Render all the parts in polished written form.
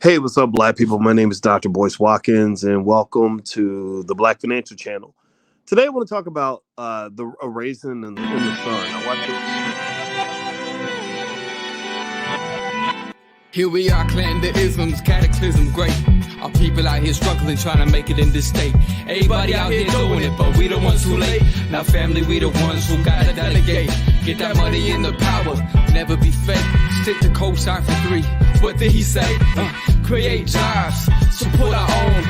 Hey, what's up, Black people? My name is Dr. Boyce Watkins, and welcome to the Black Financial Channel. Today, I want to talk about the a raisin in the sun. I watched it. Here we are, clan the isms, cataclysm, great. Our people out here struggling, trying to make it in this state. Everybody out here doing it, but we the ones who late. Now family, we the ones who gotta delegate. Get that money in the power, never be fake. Stick to cosign for 3. What did he say? Create jobs, support our own.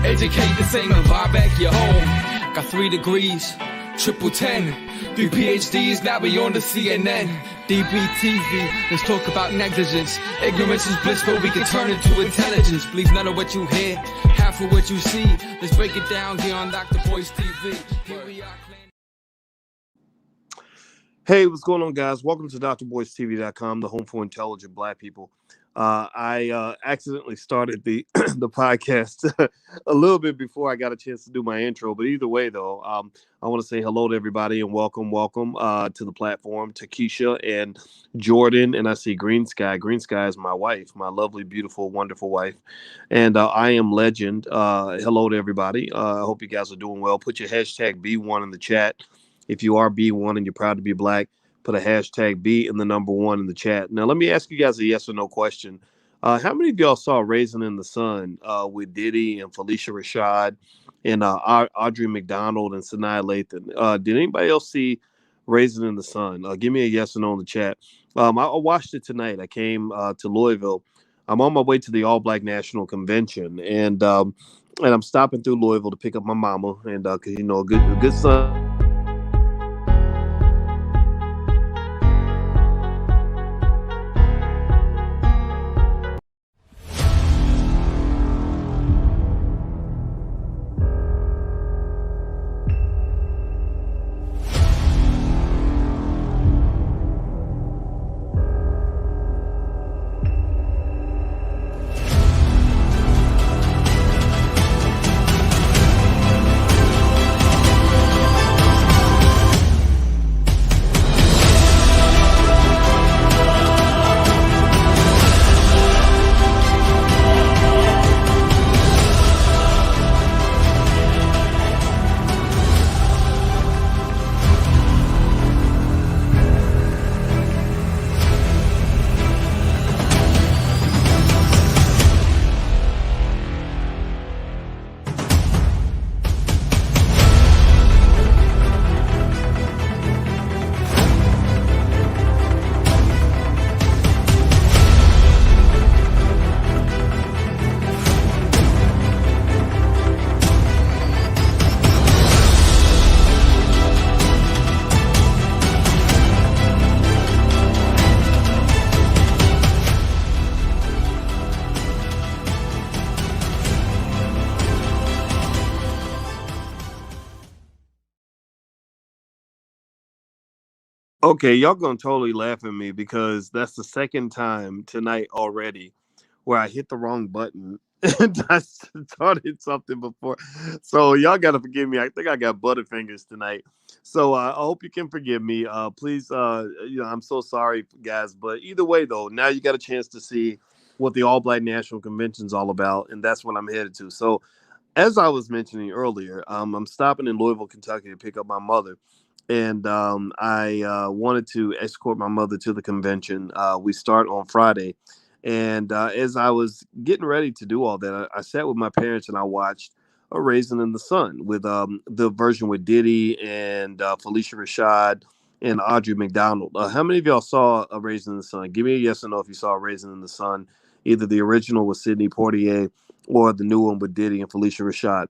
Educate the same and buy back your home. Got 3 degrees, triple 10. 3 PhDs, now we on the CNN. DBTV, let's talk about negligence. Ignorance is bliss, but we can turn it to intelligence. Believe none of what you hear, half of what you see. Let's break it down here on Dr. Boyce TV. Here we are. Hey, what's going on, guys? Welcome to drboycetv.com, the home for intelligent Black people. I accidentally started the the podcast a little bit before I got a chance to do my intro. But either way, though, I want to say hello to everybody and welcome to the platform, to Keisha and Jordan. And I see Green Sky. Green Sky is my wife, my lovely, beautiful, wonderful wife. And I am Legend. Hello to everybody. I hope you guys are doing well. Put your hashtag B1 in the chat. If you are B1 and you're proud to be Black, put a hashtag B in the number 1 in the chat. Now, let me ask you guys a yes or no question. How many of y'all saw Raisin in the Sun with Diddy and Phylicia Rashad and Audrey McDonald and Sanaa Lathan? Did anybody else see Raisin in the Sun? Give me a yes or no in the chat. I watched it tonight. I came to Louisville. I'm on my way to the All Black National Convention, and I'm stopping through Louisville to pick up my mama, and because a good son. Okay, y'all gonna totally laugh at me because that's the second time tonight already where I hit the wrong button and I started something before. So y'all gotta forgive me. I think I got butterfingers tonight. So I hope you can forgive me. Please, I'm so sorry, guys. But either way, though, now you got a chance to see what the All Black National Convention is all about, and that's what I'm headed to. So, as I was mentioning earlier, I'm stopping in Louisville, Kentucky to pick up my mother. And I wanted to escort my mother to the convention. We start on Friday. And as I was getting ready to do all that, I sat with my parents and I watched A Raisin in the Sun with the version with Diddy and Phylicia Rashad and Audrey McDonald. How many of y'all saw A Raisin in the Sun? Give me a yes or no if you saw A Raisin in the Sun, either the original with Sidney Poitier or the new one with Diddy and Phylicia Rashad.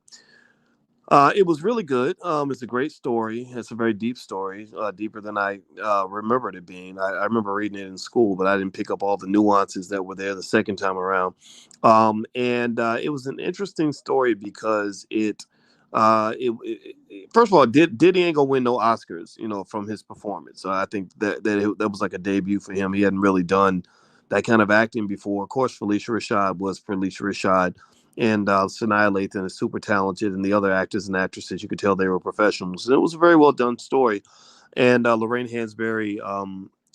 It was really good. It's a great story. It's a very deep story, deeper than I remembered it being. I remember reading it in school, but I didn't pick up all the nuances that were there the second time around. And it was an interesting story because first of all, Diddy ain't gonna win no Oscars, from his performance. So I think that was like a debut for him. He hadn't really done that kind of acting before. Of course, Phylicia Rashad was Phylicia Rashad. And Sanaa Lathan is super talented, and the other actors and actresses, you could tell they were professionals. And it was a very well done story. And Lorraine Hansberry,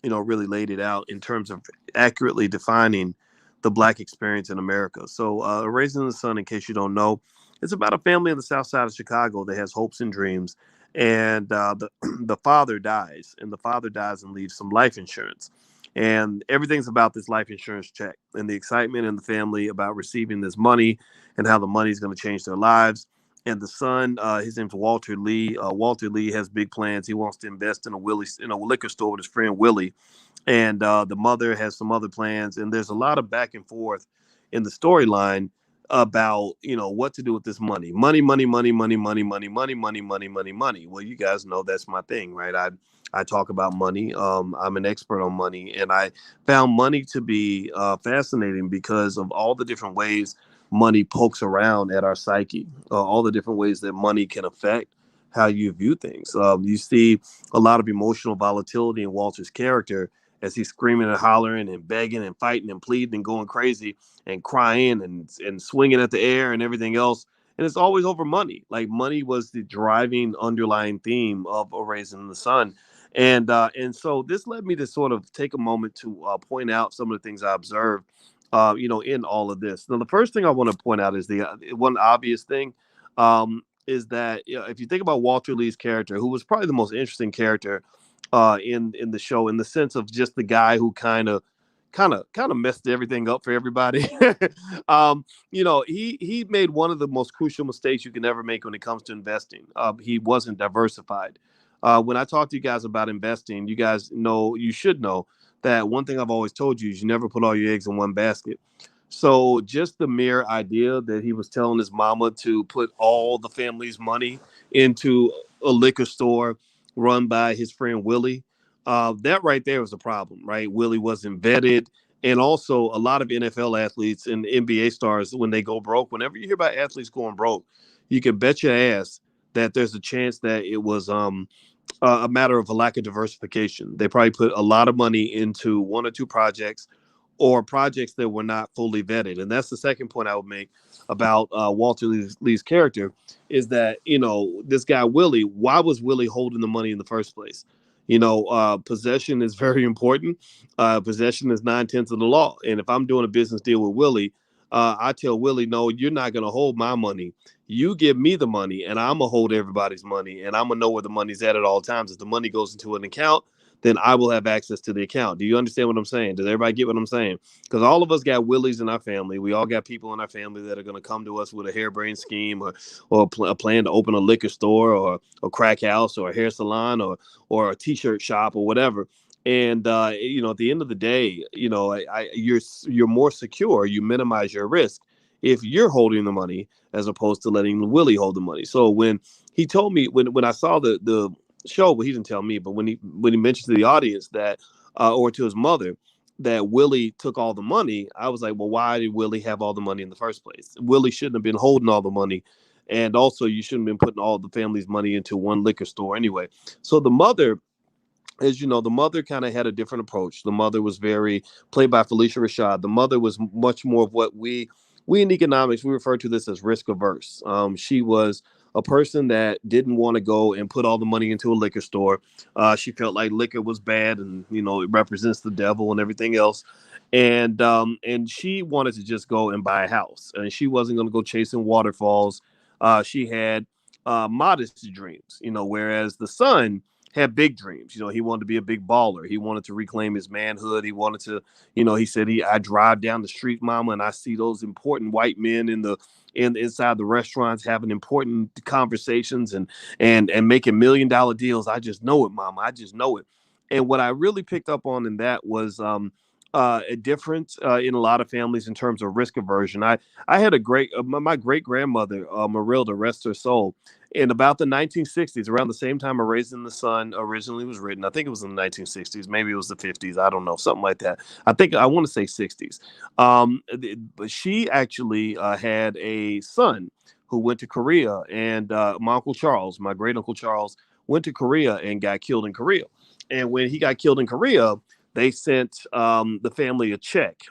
really laid it out in terms of accurately defining the black experience in America. So, Raising the Sun, in case you don't know, it's about a family in the South Side of Chicago that has hopes and dreams, and the father dies, and the father dies and leaves some life insurance, and everything's about this life insurance check and the excitement in the family about receiving this money and how the money is going to change their lives. And the son, his name's Walter Lee. Walter Lee has big plans. He wants to invest in a liquor store with his friend Willie, and the mother has some other plans. And there's a lot of back and forth in the storyline about what to do with this money. Money. Well, you guys know that's my thing, right? I talk about money. I'm an expert on money, and I found money to be fascinating because of all the different ways money pokes around at our psyche, all the different ways that money can affect how you view things. You see a lot of emotional volatility in Walter's character as he's screaming and hollering and begging and fighting and pleading and going crazy and crying and swinging at the air and everything else. And it's always over money. Like money was the driving underlying theme of A Raisin in the Sun. And so this led me to sort of take a moment to point out some of the things I observed, in all of this. Now, the first thing I want to point out is the one obvious thing, is that if you think about Walter Lee's character, who was probably the most interesting character in the show, in the sense of just the guy who kind of messed everything up for everybody. He made one of the most crucial mistakes you can ever make when it comes to investing. He wasn't diversified. When I talk to you guys about investing, you guys know, you should know that one thing I've always told you is you never put all your eggs in one basket. So just the mere idea that he was telling his mama to put all the family's money into a liquor store run by his friend Willie, that right there was a problem, right? Willie wasn't vetted. And also, a lot of NFL athletes and NBA stars, when they go broke, whenever you hear about athletes going broke, you can bet your ass that there's a chance that it was a matter of a lack of diversification. They probably put a lot of money into one or two projects, or projects that were not fully vetted. And that's the second point I would make about Walter Lee's character, is that, this guy, Willie, why was Willie holding the money in the first place? Possession is very important. Possession is 9/10 of the law. And if I'm doing a business deal with Willie, I tell Willie, no, you're not going to hold my money. You give me the money, and I'm going to hold everybody's money, and I'm going to know where the money's at all times. If the money goes into an account, then I will have access to the account. Do you understand what I'm saying? Does everybody get what I'm saying? Because all of us got Willies in our family. We all got people in our family that are going to come to us with a harebrained scheme, or a plan to open a liquor store, or a crack house, or a hair salon, or a t-shirt shop, or whatever. And at the end of the day, you're more secure. You minimize your risk if you're holding the money as opposed to letting Willie hold the money. So when he told me, when I saw the show, but he didn't tell me, but when he mentioned to the audience that, or to his mother, that Willie took all the money, I was like, well, why did Willie have all the money in the first place? Willie shouldn't have been holding all the money. And also, you shouldn't have been putting all the family's money into one liquor store anyway. So the mother, as you know, the mother kind of had a different approach. The mother was very, played by Phylicia Rashad. The mother was much more of what we in economics, we refer to this as risk averse. She was a person that didn't want to go and put all the money into a liquor store. She felt like liquor was bad, and it represents the devil and everything else. And she wanted to just go and buy a house, and she wasn't going to go chasing waterfalls. She had modest dreams, whereas the son had big dreams. He wanted to be a big baller. He wanted to reclaim his manhood. He wanted to, he said, I drive down the street, mama, and I see those important white men inside the restaurants having important conversations and making $1 million deals. I just know it, mama. I just know it. And what I really picked up on in that was a difference in a lot of families in terms of risk aversion. I had a great my great grandmother, Marilda, rest her soul, in about the 1960s, around the same time A Raisin in the Sun originally was written. I think it was in the 1960s, maybe it was the 50s. I don't know, something like that. I want to say 60s. But she actually had a son who went to Korea, and my Uncle Charles, my great Uncle Charles, went to Korea and got killed in Korea. And when he got killed in Korea, they sent the family a check.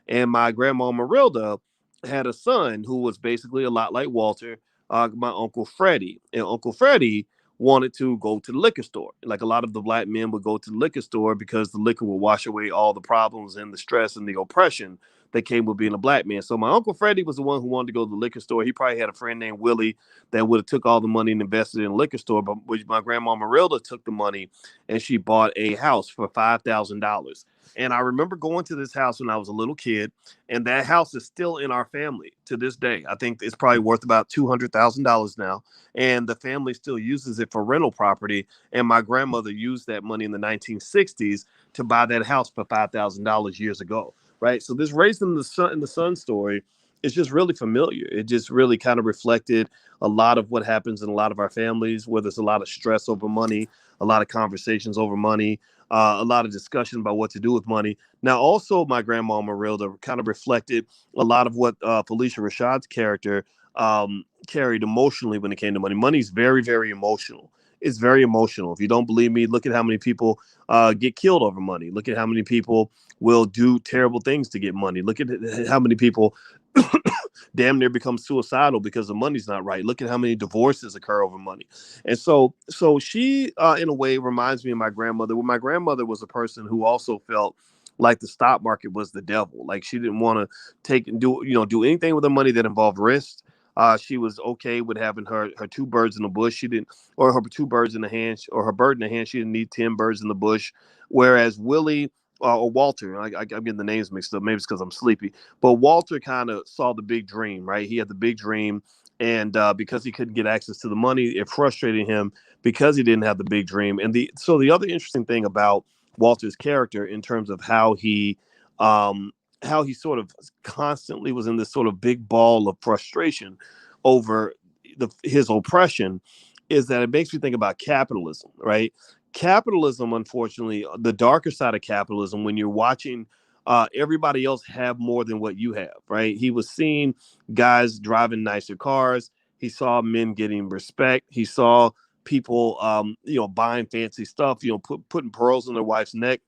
And my grandma Marilda had a son who was basically a lot like Walter, my Uncle Freddie. And Uncle Freddie wanted to go to the liquor store. Like a lot of the black men would go to the liquor store because the liquor would wash away all the problems and the stress and the oppression that came with being a black man. So my Uncle Freddie was the one who wanted to go to the liquor store. He probably had a friend named Willie that would have took all the money and invested in a liquor store. But my grandma Marilda took the money and she bought a house for $5,000. And I remember going to this house when I was a little kid, and that house is still in our family to this day. I think it's probably worth about $200,000 now, and the family still uses it for rental property. And my grandmother used that money in the 1960s to buy that house for $5,000 years ago, right? So this Raising the Sun story is just really familiar. It just really kind of reflected a lot of what happens in a lot of our families, where there's a lot of stress over money, a lot of conversations over money, a lot of discussion about what to do with money. Now, also, my grandma Marilda kind of reflected a lot of what Phylicia Rashad's character carried emotionally when it came to money. Money's very, very emotional. It's very emotional. If you don't believe me, look at how many people get killed over money. Look at how many people will do terrible things to get money. Look at how many people damn near become suicidal because the money's not right. Look at how many divorces occur over money. And so she, in a way, reminds me of my grandmother. Well, my grandmother was a person who also felt like the stock market was the devil. Like she didn't want to take and do anything with the money that involved risk. She was okay with having her two birds in the bush. She didn't, or her two birds in the hand, or her bird in the hand. She didn't need 10 birds in the bush. Whereas Willie or Walter, I'm getting the names mixed up. Maybe it's because I'm sleepy. But Walter kind of saw the big dream, right? He had the big dream, and because he couldn't get access to the money, it frustrated him because he didn't have the big dream. And the other interesting thing about Walter's character in terms of how he sort of constantly was in this sort of big ball of frustration over his oppression is that it makes me think about capitalism, right? Capitalism, unfortunately, the darker side of capitalism, when you're watching everybody else have more than what you have, right? He was seeing guys driving nicer cars. He saw men getting respect. He saw people, buying fancy stuff, putting pearls in their wife's neck.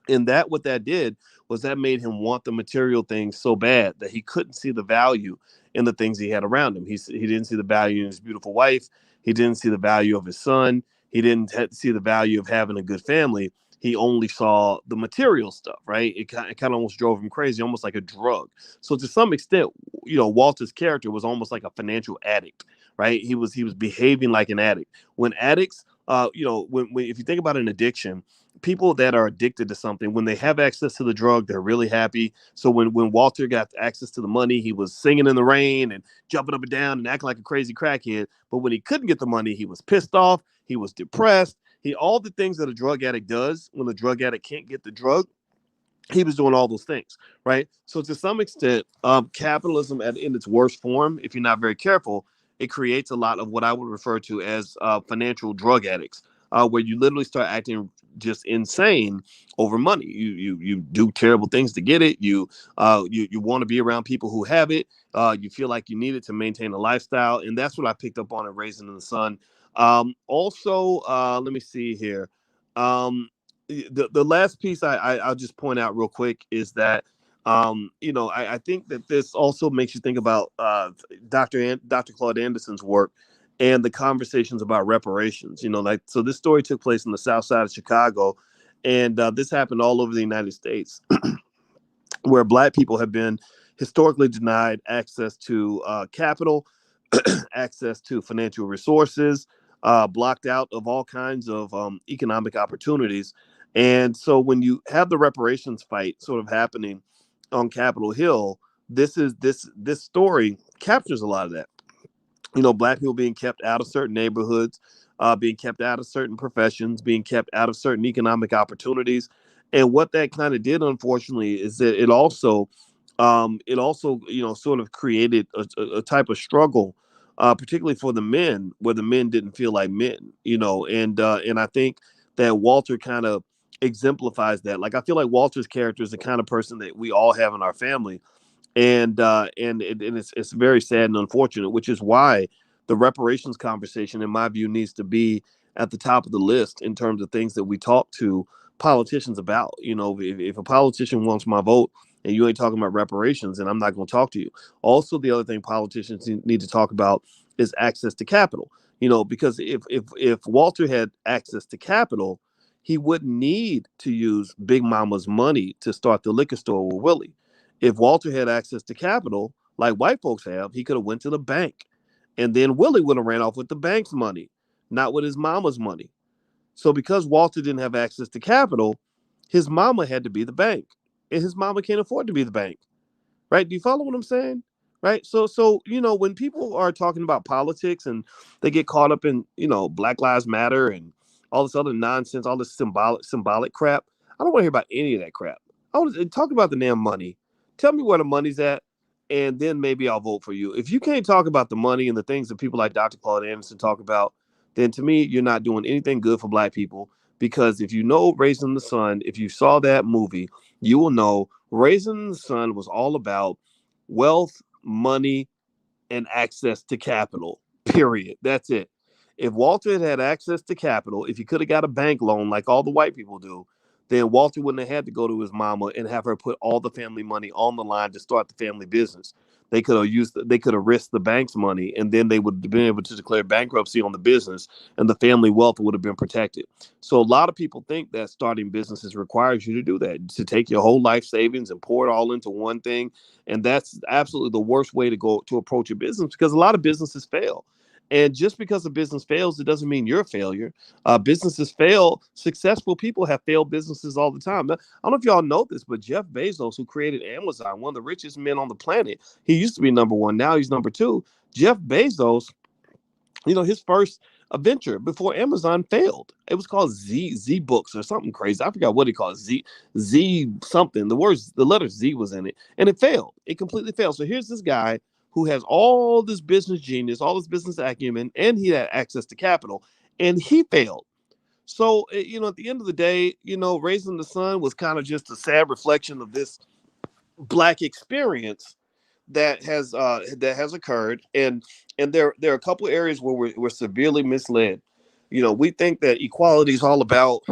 And what that did was that made him want the material things so bad that he couldn't see the value in the things he had around him. He didn't see the value in his beautiful wife. He didn't see the value of his son. He didn't see the value of having a good family. He only saw the material stuff, right? It kind of almost drove him crazy, almost like a drug. So to some extent, Walter's character was almost like a financial addict, right? He was behaving like an addict. When addicts, when if you think about an addiction, people that are addicted to something, when they have access to the drug, they're really happy. So when Walter got access to the money, he was singing in the rain and jumping up and down and acting like a crazy crackhead. But when he couldn't get the money, he was pissed off. He was depressed. All the things that a drug addict does when the drug addict can't get the drug, he was doing all those things, right? So to some extent, capitalism in its worst form, if you're not very careful, it creates a lot of what I would refer to as financial drug addicts, where you literally start acting just insane over money. You do terrible things to get it. You want to be around people who have it. You feel like you need it to maintain a lifestyle, and that's what I picked up on in Raising the Sun. Also, let me see here. The last piece I'll just point out real quick is that I think that this also makes you think about Dr. Claude Anderson's work and the conversations about reparations. So this story took place in the South Side of Chicago, and this happened all over the United States, where Black people have been historically denied access to capital, access to financial resources, blocked out of all kinds of economic opportunities. And so when you have the reparations fight sort of happening on Capitol Hill, this story captures a lot of that. Black people being kept out of certain neighborhoods, being kept out of certain professions, being kept out of certain economic opportunities. And what that kind of did, unfortunately, is that it also sort of created a type of struggle, particularly for the men, where the men didn't feel like men, and I think that Walter kind of exemplifies that. Like, I feel like Walter's character is the kind of person that we all have in our family, and it's very sad and unfortunate, which is why the reparations conversation, in my view, needs to be at the top of the list in terms of things that we talk to politicians about. If a politician wants my vote and you ain't talking about reparations, then I'm not going to talk to you. Also, the other thing politicians need to talk about is access to capital. Because if Walter had access to capital, he wouldn't need to use Big Mama's money to start the liquor store with Willie. If Walter had access to capital, like white folks have, he could have went to the bank. And then Willie would have ran off with the bank's money, not with his mama's money. So because Walter didn't have access to capital, his mama had to be the bank. And his mama can't afford to be the bank. Right? Do you follow what I'm saying? Right? So when people are talking about politics and they get caught up in, Black Lives Matter and all this other nonsense, all this symbolic crap, I don't want to hear about any of that crap. I want to talk about the damn money. Tell me where the money's at, and then maybe I'll vote for you. If you can't talk about the money and the things that people like Dr. Claude Anderson talk about, then to me, you're not doing anything good for black people. Because if you know Raising the Sun, if you saw that movie, you will know Raising the Sun was all about wealth, money, and access to capital. Period. That's it. If Walter had access to capital, if he could have got a bank loan like all the white people do, then Walter wouldn't have had to go to his mama and have her put all the family money on the line to start the family business. They could have risked the bank's money, and then they would have been able to declare bankruptcy on the business, and the family wealth would have been protected. So a lot of people think that starting businesses requires you to do that, to take your whole life savings and pour it all into one thing. And that's absolutely the worst way to go to approach a business, because a lot of businesses fail. And just because a business fails, it doesn't mean you're a failure. Businesses fail. Successful people have failed businesses all the time. Now, I don't know if y'all know this, but Jeff Bezos, who created Amazon, one of the richest men on the planet, he used to be number one. Now he's number two. Jeff Bezos, his first venture before Amazon failed. It was called Z Books or something crazy. I forgot what he called Z something. The letter Z was in it, and it failed. It completely failed. So here's this guy who has all this business genius, all this business acumen, and he had access to capital, and he failed. So at the end of the day, Raising the Sun was kind of just a sad reflection of this black experience that has occurred, and there are a couple of areas where we're severely misled. We think that equality is all about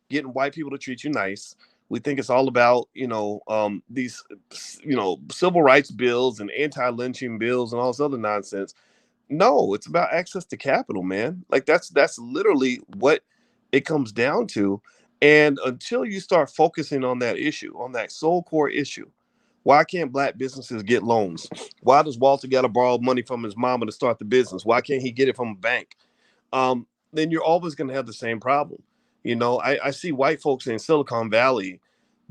getting white people to treat you nice. We think it's all about these civil rights bills and anti-lynching bills and all this other nonsense. No, it's about access to capital, man. Like that's literally what it comes down to. And until you start focusing on that issue, on that sole core issue, why can't black businesses get loans? Why does Walter got to borrow money from his mama to start the business? Why can't he get it from a bank? Then you're always going to have the same problem. I see white folks in Silicon Valley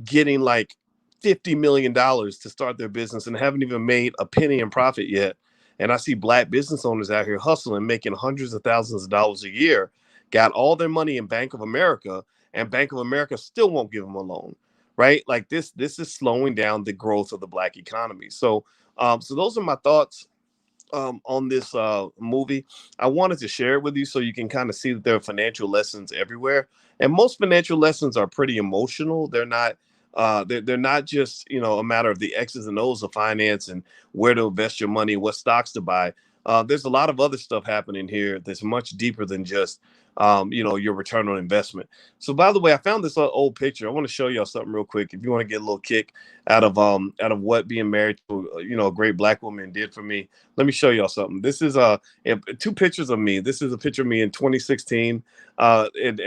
getting like $50 million to start their business and haven't even made a penny in profit yet. And I see black business owners out here hustling, making hundreds of thousands of dollars a year, got all their money in Bank of America, and Bank of America still won't give them a loan. Right? Like this is slowing down the growth of the black economy. So those are my thoughts on this movie. I wanted to share it with you so you can kind of see that there are financial lessons everywhere, and most financial lessons are pretty emotional. They're not just a matter of the X's and O's of finance and where to invest your money, what stocks to buy. There's a lot of other stuff happening here that's much deeper than just your return on investment. So, by the way, I found this old picture. I want to show y'all something real quick. If you want to get a little kick out of what being married to a great black woman did for me, let me show y'all something. This is two pictures of me. This is a picture of me in 2016, and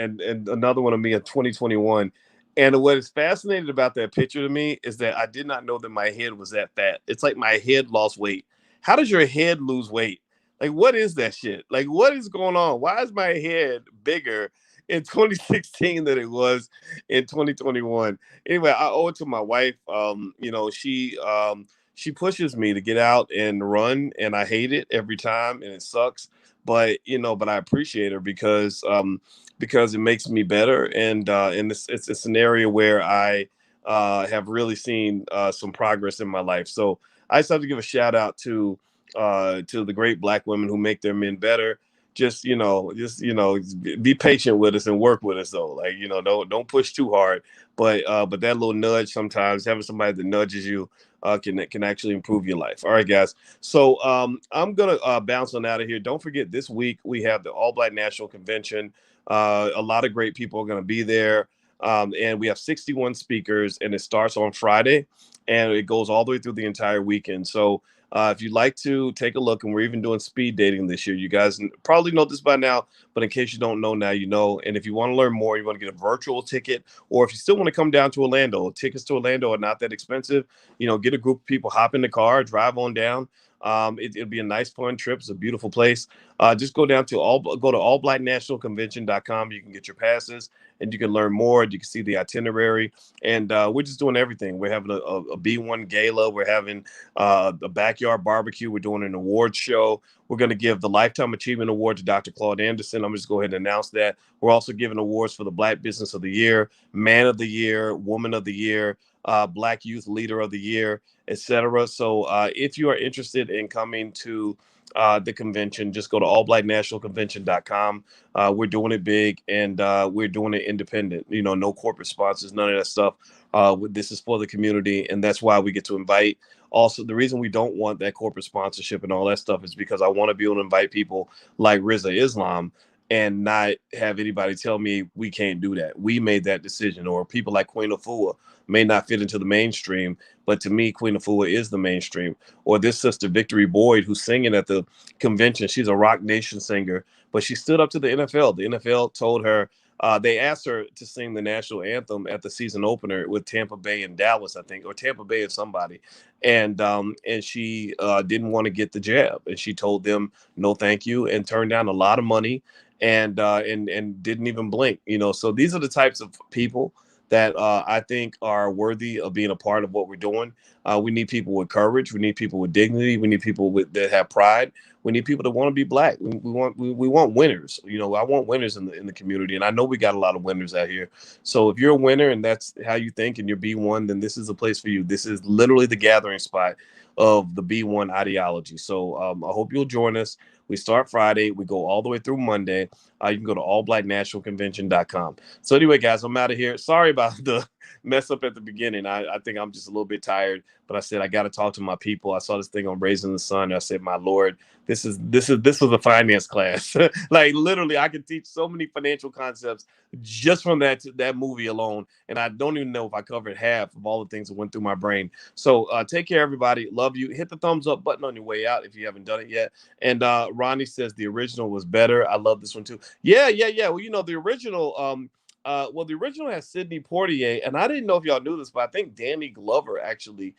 another one of me in 2021. And what is fascinating about that picture to me is that I did not know that my head was that fat. It's like my head lost weight. How does your head lose weight? Like, what is that shit? Like, what is going on? Why is my head bigger in 2016 than it was in 2021? Anyway, I owe it to my wife. She pushes me to get out and run, and I hate it every time, and it sucks. But I appreciate her because it makes me better, and it's an area where I have really seen some progress in my life. So I just have to give a shout out to the great black women who make their men better. Just be patient with us and work with us though. Like, don't push too hard, but that little nudge, sometimes having somebody that nudges you can actually improve your life. All right, guys. So I'm gonna bounce on out of here. Don't forget, this week we have the All Black National Convention. A lot of great people are going to be there. And we have 61 speakers, and it starts on Friday. and it goes all the way through the entire weekend. So if you'd like to take a look, and we're even doing speed dating this year. You guys probably know this by now, but in case you don't know now, you know. And if you want to learn more, you want to get a virtual ticket, or if you still want to come down to Orlando, tickets to Orlando are not that expensive. Get a group of people, hop in the car, drive on down. It'll be a nice, fun trip. It's a beautiful place. Just go to allblacknationalconvention.com. You can get your passes, and you can learn more. You can see the itinerary, and we're just doing everything. We're having a B1 gala. We're having a backyard barbecue. We're doing an award show. We're going to give the Lifetime Achievement Award to Dr. Claude Anderson. I'm just go ahead and announce that. We're also giving awards for the Black Business of the Year, Man of the Year, Woman of the Year, Black Youth Leader of the Year, etc. So if you are interested in coming to the convention, just go to allblacknationalconvention.com. We're doing it big, and we're doing it independent. No corporate sponsors, none of that stuff. This is for the community, and that's why we get to invite. Also, the reason we don't want that corporate sponsorship and all that stuff is because I want to be able to invite people like Rizza Islam and not have anybody tell me we can't do that. We made that decision. Or people like Queen Afua may not fit into the mainstream, but to me, Queen Afua is the mainstream. Or this sister, Victory Boyd, who's singing at the convention. She's a Rock Nation singer, but she stood up to the NFL. The NFL told her, they asked her to sing the national anthem at the season opener with Tampa Bay and Dallas, I think, or Tampa Bay and somebody. And she didn't want to get the jab. And she told them, no, thank you, and turned down a lot of money and didn't even blink. So these are the types of people that I think are worthy of being a part of what we're doing. We need people with courage. We need people with dignity. We need people that have pride. We need people that want to be Black. We want winners. I want winners in the community, and I know we got a lot of winners out here. So if you're a winner and that's how you think, and you're B1, then this is a place for you. This is literally the gathering spot of the B1 ideology. So I hope you'll join us. We start Friday. We go all the way through Monday. You can go to allblacknationalconvention.com. So anyway, guys, I'm out of here. Sorry about the mess up at the beginning. I think I'm just a little bit tired, but I said I got to talk to my people. I saw this thing on Raisin the Sun. I said, my Lord, this was a finance class. Like literally, I could teach so many financial concepts just from that movie alone, and I don't even know if I covered half of all the things that went through my brain. So take care, everybody. Love you. Hit the thumbs up button on your way out if you haven't done it yet. And Ronnie says the original was better. I love this one too. Yeah. Well, the original. The original has Sidney Poitier, and I didn't know if y'all knew this, but I think Danny Glover actually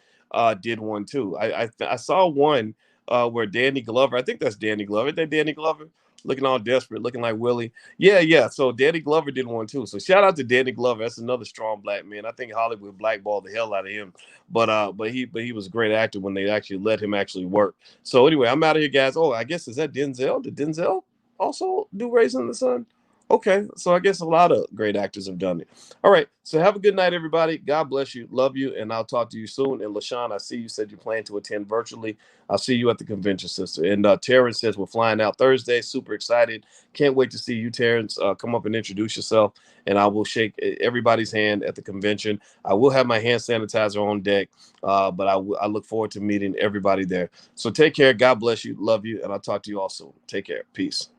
did one too. I saw one where Danny Glover, I think that's Danny Glover. Isn't that Danny Glover? Looking all desperate, looking like Willie. Yeah. So Danny Glover did one too. So shout out to Danny Glover. That's another strong Black man. I think Hollywood blackballed the hell out of him. But he was a great actor when they actually let him actually work. So anyway, I'm out of here, guys. Oh, I guess is that Denzel? Did Denzel also do Raisin the Sun? Okay, so I guess a lot of great actors have done it. All right, so have a good night, everybody. God bless you, love you, and I'll talk to you soon. And LaShawn, I see you said you plan to attend virtually. I'll see you at the convention, sister. And Terrence says we're flying out Thursday. Super excited. Can't wait to see you, Terrence. Come up and introduce yourself, and I will shake everybody's hand at the convention. I will have my hand sanitizer on deck, but I look forward to meeting everybody there. So take care. God bless you, love you, and I'll talk to you all soon. Take care. Peace.